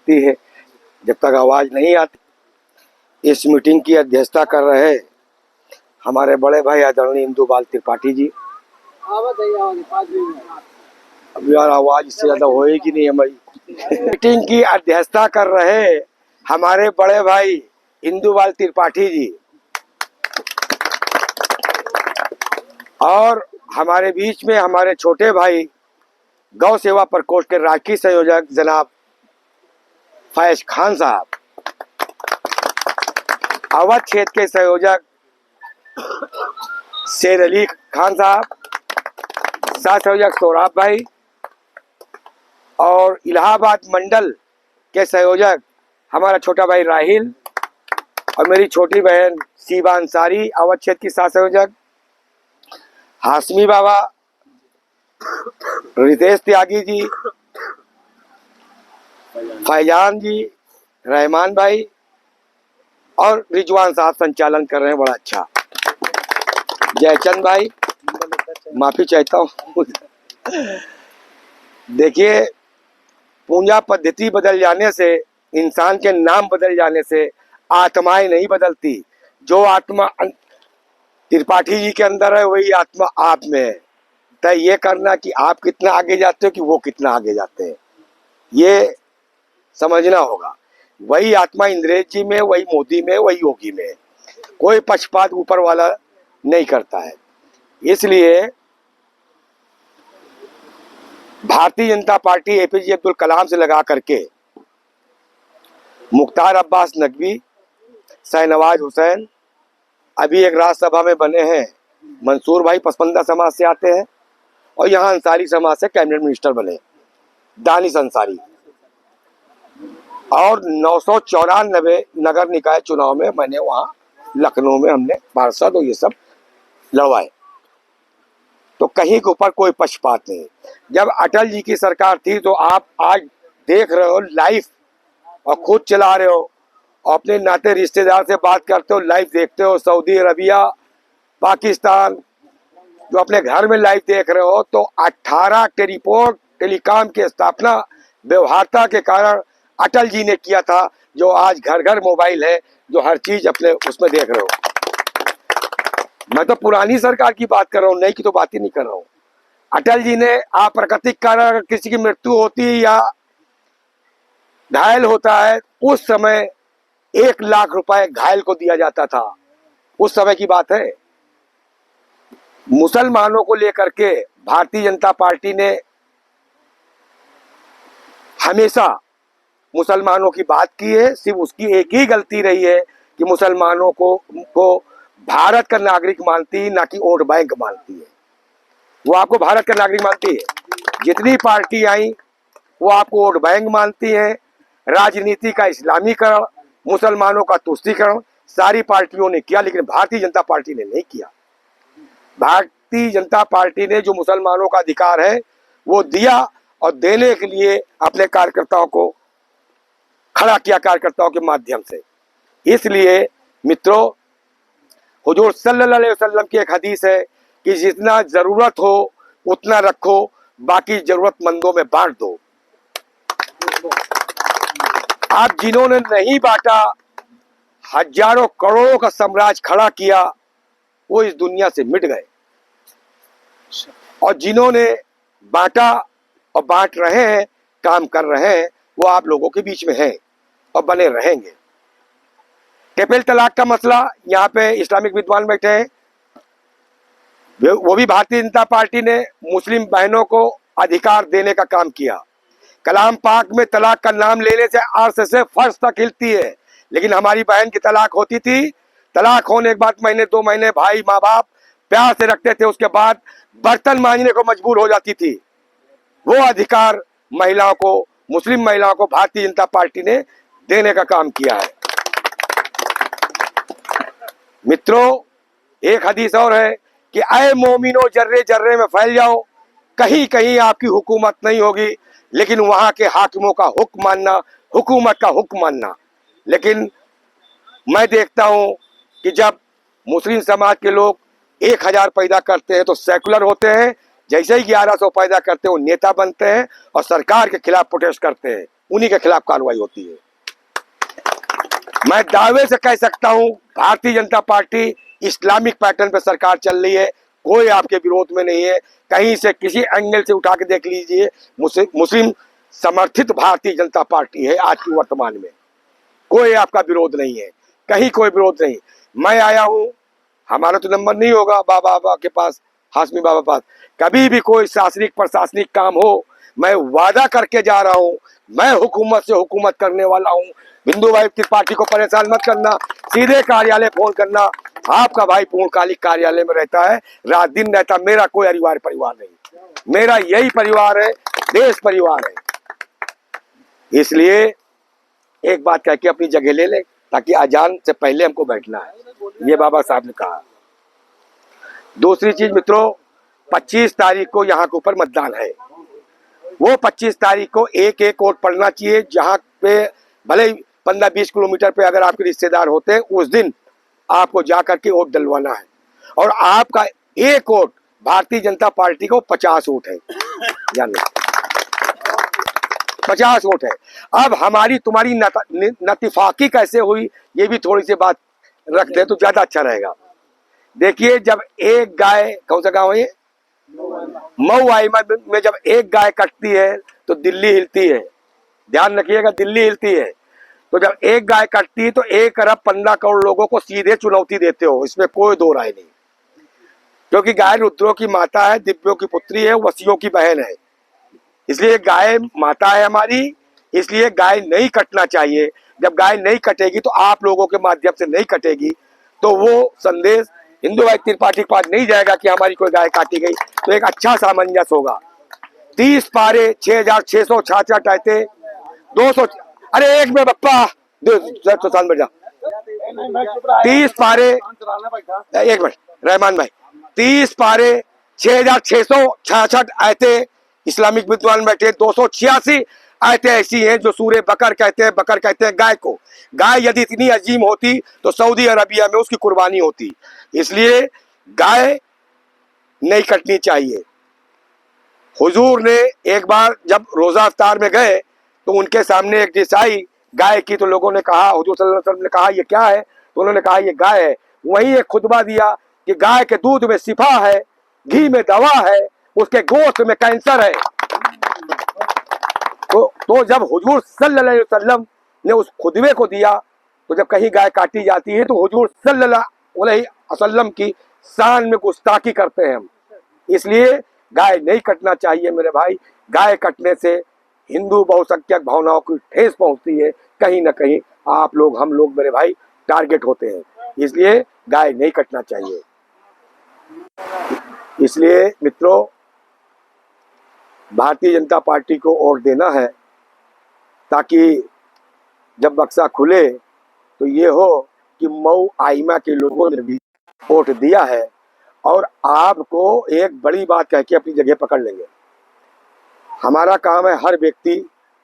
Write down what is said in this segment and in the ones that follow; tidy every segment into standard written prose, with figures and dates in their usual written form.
सकती है जब तक आवाज नहीं आती। इस मीटिंग की अध्यक्षता कर रहे हमारे बड़े भाई आदरणीय इंदुबाल त्रिपाठी जी। अब यार आवाज इससे ज्यादा होएगी नहीं हमारी। मीटिंग की अध्यक्षता कर रहे हमारे बड़े भाई इंदुबाल त्रिपाठी जी और हमारे बीच में हमारे छोटे भाई गौ सेवा प्रकोष्ठ के राष्ट्रीय संयोजक जनाब फैज खान साहब, अवध क्षेत्र के संयोजक शेर अली खान साहब, सह संयोजक सौराब भाई और इलाहाबाद मंडल के संयोजक हमारा छोटा भाई राहिल और मेरी छोटी बहन सीबा अंसारी, अवध क्षेत्र की सह संयोजक हाशमी बाबा, रितेश त्यागी जी, फैजान जी, रहमान भाई और रिजवान साहब संचालन कर रहे हैं, बड़ा अच्छा। जयचंद भाई, माफी चाहता हूँ। देखिए, पूजा पद्धति बदल जाने से, इंसान के नाम बदल जाने से आत्माएं नहीं बदलती। जो आत्मा त्रिपाठी जी के अंदर है वही आत्मा आप में है। तय ये करना कि आप कितना आगे जाते हो कि वो कितना आगे जाते हैं, ये समझना होगा। वही आत्मा इंद्रेश जी में, वही मोदी में, वही योगी में। कोई पक्षपात ऊपर वाला नहीं करता है। इसलिए भारतीय जनता पार्टी एपीजे अब्दुल कलाम से लगा करके मुख्तार अब्बास नकवी, शाहनवाज हुसैन, अभी एक राज्यसभा में बने हैं मंसूर भाई पसमंदा समाज से आते हैं और यहाँ अंसारी समाज से कैबिनेट मिनिस्टर बने दानिश अंसारी। और 994 नगर निकाय चुनाव में मैंने वहाँ लखनऊ में हमने पार्षद और ये सब लड़वाए। तो कहीं के ऊपर कोई पक्षपात नहीं। जब अटल जी की सरकार थी तो आप आज देख रहे हो लाइव और खुद चला रहे हो और अपने नाते रिश्तेदार से बात करते हो, लाइव देखते हो। सऊदी अरबिया, पाकिस्तान, जो अपने घर में लाइव देख रहे हो। तो 18 टेलीपोर्ट टेलीकॉम की स्थापना व्यवहारता के कारण अटल जी ने किया था, जो आज घर घर मोबाइल है, जो हर चीज अपने उसमें देख रहे हो। मैं तो पुरानी सरकार की बात कर रहा हूँ, नई की तो बात ही नहीं कर रहा हूँ। अटल जी ने अप्राकृतिक कारण अगर किसी की मृत्यु होती या घायल होता है, उस समय 1 लाख रुपए घायल को दिया जाता था। उस समय की बात है। मुसलमानों को लेकर के भारतीय जनता पार्टी ने हमेशा मुसलमानों की बात की है। सिर्फ उसकी एक ही गलती रही है कि मुसलमानों को भारत का नागरिक मानती है, ना कि वोट बैंक मानती है। वो आपको भारत का नागरिक मानती है। जितनी पार्टी आई वो आपको वोट बैंक मानती है। राजनीति का इस्लामीकरण, मुसलमानों का तुष्टीकरण सारी पार्टियों ने किया, लेकिन भारतीय जनता पार्टी ने नहीं किया। भारतीय जनता पार्टी ने जो मुसलमानों का अधिकार है वो दिया और देने के लिए अपने कार्यकर्ताओं को खड़ा किया, कार्यकर्ताओं के माध्यम से। इसलिए मित्रों, हुजूर सल्लल्लाहु अलैहि वसल्लम की एक हदीस है कि जितना जरूरत हो उतना रखो, बाकी जरूरतमंदों में बांट दो। आप जिन्होंने नहीं बांटा, हजारों करोड़ों का साम्राज्य खड़ा किया, वो इस दुनिया से मिट गए। और जिन्होंने बांटा और बांट रहे हैं, काम कर रहे हैं, वो आप लोगों के बीच में हैं और बने रहेंगे। ट्रिपल तलाक का मसला, यहाँ पे इस्लामिक विद्वान बैठे हैं, वो भी भारतीय जनता पार्टी ने मुस्लिम बहनों को अधिकार देने का काम किया। कलाम पाक में तलाक का नाम लेने से अर्श से फर्श तक हिलती है, लेकिन हमारी बहन की तलाक होती थी। तलाक होने के बाद महीने 2 महीने भाई माँ बाप प्यार से रखते थे, उसके बाद बर्तन मांजने को मजबूर हो जाती थी। वो अधिकार महिलाओं को, मुस्लिम महिलाओं को भारतीय जनता पार्टी ने देने का काम किया है। मित्रों, एक हदीस और है कि ऐ मोमिनो जर्रे जर्रे में फैल जाओ। कहीं कहीं आपकी हुकूमत नहीं होगी, लेकिन वहां के हाकिमों का हुक्म मानना, हुकूमत का हुक्म मानना। लेकिन मैं देखता हूं कि जब मुस्लिम समाज के लोग 1000 पैदा करते हैं तो सेकुलर होते हैं, जैसे ही 1100 पैदा करते हैं वो नेता बनते हैं और सरकार के खिलाफ प्रोटेस्ट करते हैं। उन्हीं के खिलाफ कार्रवाई होती है। मैं दावे से कह सकता हूं Bharatiya Janata party Islamic pattern पर सरकार चल रही है, कोई आपके विरोध में नहीं है। कहीं से किसी एंगल से उठा के देख लीजिए, मुस्लिम समर्थित भारतीय जनता पार्टी है आज की वर्तमान में। कोई आपका विरोध नहीं है, कहीं कोई विरोध नहीं। मैं आया हूं, हमारा तो नंबर नहीं होगा बाबा के पास, हाशमी बाबा पास। कभी भी कोई शासनिक प्रशासनिक काम हो, मैं वादा करके जा रहा हूं, मैं हुकूमत से हुकूमत करने वाला हूं। हिंदू भाई की पार्टी को परेशान मत करना, सीधे कार्यालय फोन करना। आपका भाई पूर्णकालिक कार्यालय में रहता है, रात दिन रहता। मेरा कोई अनिवार्य परिवार नहीं, मेरा यही परिवार है, देश परिवार है। इसलिए एक बात कह के अपनी जगह ले ले, ताकि अजान से पहले हमको बैठना है, ये बाबा साहब ने कहा। दूसरी चीज मित्रों, 25 तारीख को यहाँ के ऊपर मतदान है। वो 25 तारीख को एक एक वोट पड़ना चाहिए। जहाँ पे भले 15-20 किलोमीटर पे अगर आपके रिश्तेदार होते हैं, उस दिन आपको जा करके वोट डलवाना है। और आपका एक वोट भारतीय जनता पार्टी को 50 वोट है, जान लो 50 वोट है। अब हमारी तुम्हारी नतिफाकी कैसे हुई, ये भी थोड़ी सी बात रख दे तो ज्यादा अच्छा रहेगा। देखिए, जब एक गाय, कौन सा गांव है ये, मऊ आइमा में जब एक गाय कटती है तो दिल्ली हिलती है। ध्यान रखिएगा, दिल्ली हिलती है। तो जब एक गाय कटती है तो 1 अरब 15 करोड़ लोगों को सीधे चुनौती देते हो, इसमें कोई दो राय नहीं। क्योंकि गाय रुद्रों की माता है, दिव्यों की पुत्री है, वसियों की बहन है। इसलिए गाय माता है हमारी, इसलिए गाय नहीं कटना चाहिए। जब गाय नहीं कटेगी तो आप लोगों के माध्यम से नहीं कटेगी, तो वो संदेश हिंदू भाई त्रिपाठी के पास नहीं जाएगा कि हमारी कोई गाय काटी गई। तो एक अच्छा सामंजस्य होगा। 30 पारे 6,666 आते 200, अरे एक में बप्पा 200 बैठ जा। 30 पारे, एक मिनट रहमान भाई, 30 पारे 6,666 आयते इस्लामिक विद्वान बैठे। 286 आयतें ऐसी हैं जो सूरे बकर कहते हैं। बकर कहते हैं गाय को। गाय यदि इतनी अजीम होती तो सऊदी अरबिया में उसकी कुर्बानी होती। इसलिए गाय नहीं कटनी चाहिए। हुजूर ने एक बार जब रोजा अफ्तार में गए तो उनके सामने एक डिश आई गाय की, तो लोगों ने कहा, हुजूर सल्लल्लाहु अलैहि वसल्लम ने कहा ये क्या है, तो उन्होंने कहा ये गाय है। वहीं एक खुतबा दिया कि गाय के दूध में शिफा है, घी में दवा है, उसके गोश्त में कैंसर है। तो जब हुजूर सल्लल्लाहु अलैहि वसल्लम ने उस खुतबे को दिया, तो जब कहीं गाय काटी जाती है तो हुजूर सल्लल्लाहु अलैहि वसल्लम की शान में गुस्ताखी करते हैं हम। इसलिए गाय नहीं कटना चाहिए मेरे भाई। गाय कटने से हिंदू बहुसंख्यक भावनाओं की ठेस पहुंचती है। कहीं ना कहीं आप लोग, हम लोग मेरे भाई टारगेट होते हैं। इसलिए गाय नहीं कटना चाहिए। इसलिए मित्रों, भारतीय जनता पार्टी को वोट देना है, ताकि जब बक्सा खुले तो ये हो कि मऊ आइमा के लोगों ने भी वोट दिया है। और आपको एक बड़ी बात कह के अपनी जगह पकड़ लेंगे। हमारा काम है हर व्यक्ति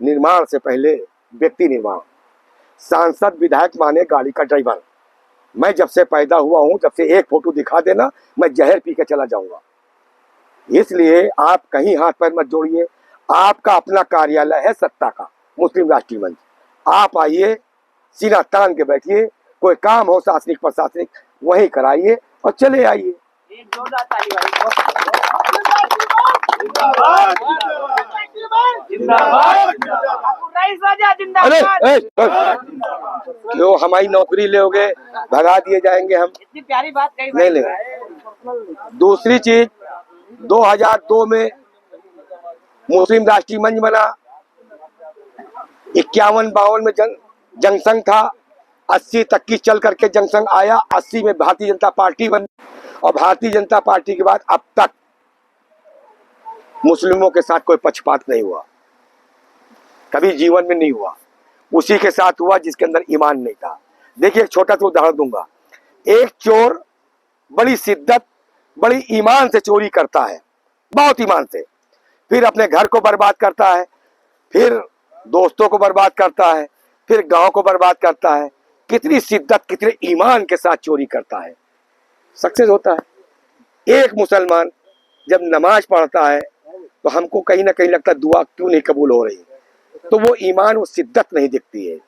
निर्माण से पहले व्यक्ति निर्माण। सांसद विधायक माने गाड़ी का ड्राइवर। मैं जब से पैदा हुआ हूं, जब से एक फोटो दिखा देना मैं जहर पी के चला जाऊंगा। इसलिए आप कहीं हाथ पैर मत जोड़िए। आपका अपना कार्यालय है सत्ता का, मुस्लिम राष्ट्रीय मंच। आप आइए, सीना तान के बैठिए, कोई काम हो शासनिक प्रशासनिक वहीं कराइए और चले आइए। अरे क्यों हमारी नौकरी लोगे, भगा दिए जाएंगे हम। इतनी प्यारी बात कही। नहीं नहीं। दूसरी चीज, 2002 में मुस्लिम राष्ट्रीय मंच बना, 51-52 में जनसंघ था, 80 तक की चल करके जनसंघ आया, 80 में भारतीय जनता पार्टी बनी। और भारतीय जनता पार्टी के बाद अब तक मुस्लिमों के साथ कोई पक्षपात नहीं हुआ, कभी जीवन में नहीं हुआ। उसी के साथ हुआ जिसके अंदर ईमान नहीं था। देखिए, एक छोटा सा उदाहरण दूंगा। एक चोर बड़ी शिद्दत, बड़ी ईमान से चोरी करता है, बहुत ईमान से, फिर अपने घर को बर्बाद करता है, फिर दोस्तों को बर्बाद करता है, फिर गांव को बर्बाद करता है। कितनी शिद्दत, कितने ईमान के साथ चोरी करता है, सक्सेस होता है। एक मुसलमान जब नमाज पढ़ता है तो हमको कहीं ना कहीं लगता है दुआ क्यों नहीं कबूल हो रही। तो वो ईमान वो शिद्दत नहीं दिखती है।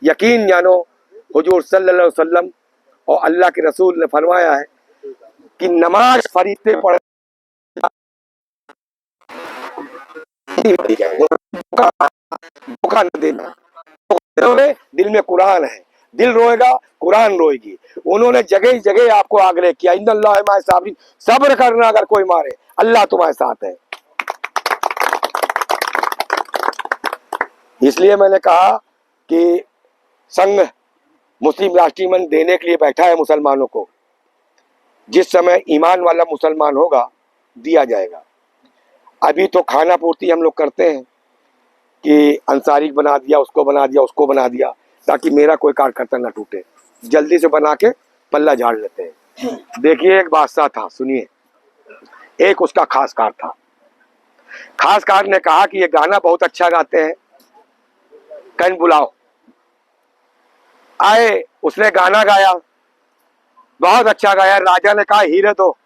यकीन जानो हुजूर सल्लल्लाहु अलैहि वसल्लम और अल्लाह के रसूल ने फरमाया है कि नमाज फरीते पढ़ धोखा न देना। दिल में कुरान है, दिल रोएगा कुरान रोएगी। उन्होंने जगह जगह आपको आग्रह किया, इन्नल्लाह माअ साबिरीन, सब्र करना, अगर कोई मारे अल्लाह तुम्हारे साथ है। इसलिए मैंने कहा कि संघ मुस्लिम राष्ट्रीय मंच देने के लिए बैठा है मुसलमानों को। जिस समय ईमान वाला मुसलमान होगा दिया जाएगा। अभी तो खाना पूर्ति हम लोग करते हैं कि अंसारी बना दिया, उसको बना दिया, उसको बना दिया, ताकि मेरा कोई कार्यकर्ता ना टूटे, जल्दी से बना के पल्ला झाड़ लेते हैं। देखिए एक बादशाह था, सुनिए, एक उसका खासकार था। खासकार ने कहा कि ये गाना बहुत अच्छा गाते हैं, कहीं बुलाओ। आए, उसने गाना गाया, बहुत अच्छा गाया। राजा ने कहा हीरे दो,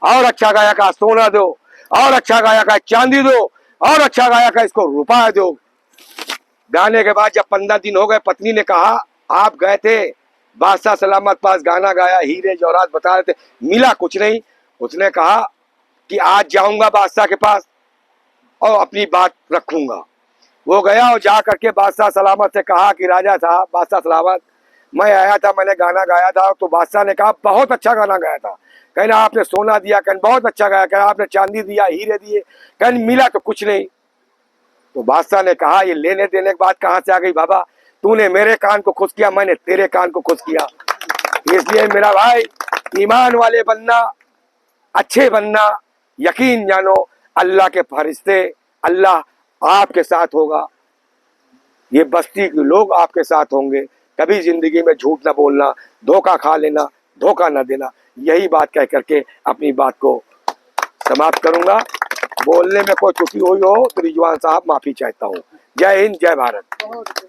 और अच्छा गाया, कहा सोना दो, और अच्छा गाया, कहा चांदी दो, और अच्छा गाया, कहा इसको रुपया दो। गाने के बाद जब 15 दिन हो गए, पत्नी ने कहा आप गए थे बादशाह सलामत पास, गाना गाया, हीरे जवाहरात बता रहे थे, मिला कुछ नहीं। उसने कहा कि आज जाऊंगा बादशाह के पास और अपनी बात रखूंगा। वो गया और जा करके बादशाह सलामत से कहा कि राजा साहब, बादशाह सलामत, मैं आया था, मैंने गाना गाया था। तो बादशाह ने कहा बहुत अच्छा गाना गाया था। कहना आपने सोना दिया, कहना बहुत अच्छा गाया, कहना आपने चांदी दिया, हीरे दिए, कहना मिला तो कुछ नहीं। तो बादशाह ने कहा ये लेने देने की बात कहाँ से आ गई बाबा, तूने मेरे कान को खुश किया, मैंने तेरे कान को खुश किया। इसलिए मेरा भाई, ईमान वाले बनना, अच्छे बनना, यकीन जानो अल्लाह के फरिश्ते, अल्लाह आपके साथ होगा, ये बस्ती के लोग आपके साथ होंगे। कभी जिंदगी में झूठ ना बोलना, धोखा खा लेना, धोखा ना देना। यही बात कह करके अपनी बात को समाप्त करूंगा। बोलने में कोई त्रुटि हुई हो तो रिजवान साहब माफी चाहता हूँ। जय हिंद, जय भारत।